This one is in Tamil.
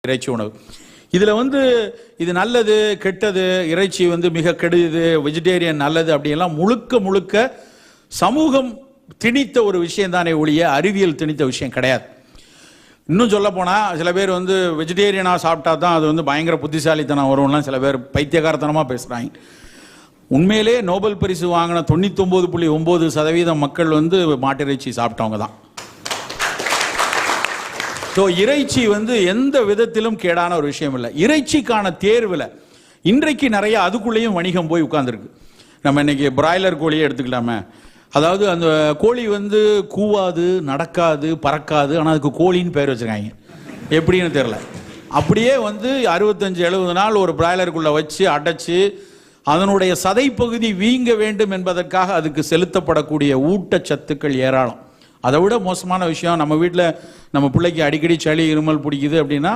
இறைச்சி உணவு. இதில் இது நல்லது கெட்டது, இறைச்சி மிக கெடுது, வெஜிடேரியன் நல்லது அப்படியெல்லாம் முழுக்க முழுக்க சமூகம் திணித்த ஒரு விஷயம் தானே ஒழிய அறிவியல் திணித்த விஷயம் கிடையாது. இன்னும் சொல்ல போனால் சில பேர் வெஜிடேரியனாக சாப்பிட்டா தான் அது பயங்கர புத்திசாலித்தனம் வரும்லாம் சில பேர் பைத்தியகாரத்தனமாக பேசுகிறாங்க. உண்மையிலே நோபல் பரிசு வாங்கின 99.9% மக்கள் மாட்டிறைச்சி சாப்பிட்டவங்க தான். ஸோ இறைச்சி எந்த விதத்திலும் கேடான ஒரு விஷயம் இல்லை. இறைச்சிக்கான தேர்வில் இன்றைக்கு நிறைய அதுக்குள்ளேயும் வணிகம் போய் உட்கார்ந்துருக்கு. நம்ம இன்னைக்கு பிராய்லர் கோழியை எடுத்துக்கலாமே. அதாவது அந்த கோழி கூவாது, நடக்காது, பறக்காது, ஆனால் அதுக்கு கோழின்னு பேர் வச்சுருக்காங்க. எப்படின்னு தெரில. அப்படியே 65-70 நாள் ஒரு பிராய்லருக்குள்ளே வச்சு அடைச்சி அதனுடைய சதைப்பகுதி வீங்க வேண்டும் என்பதற்காக அதுக்கு செலுத்தப்படக்கூடிய ஊட்டச்சத்துக்கள் ஏராளம். அதை விட மோசமான விஷயம், நம்ம வீட்டில் நம்ம பிள்ளைக்கு அடிக்கடி சளி இருமல் பிடிக்குது அப்படின்னா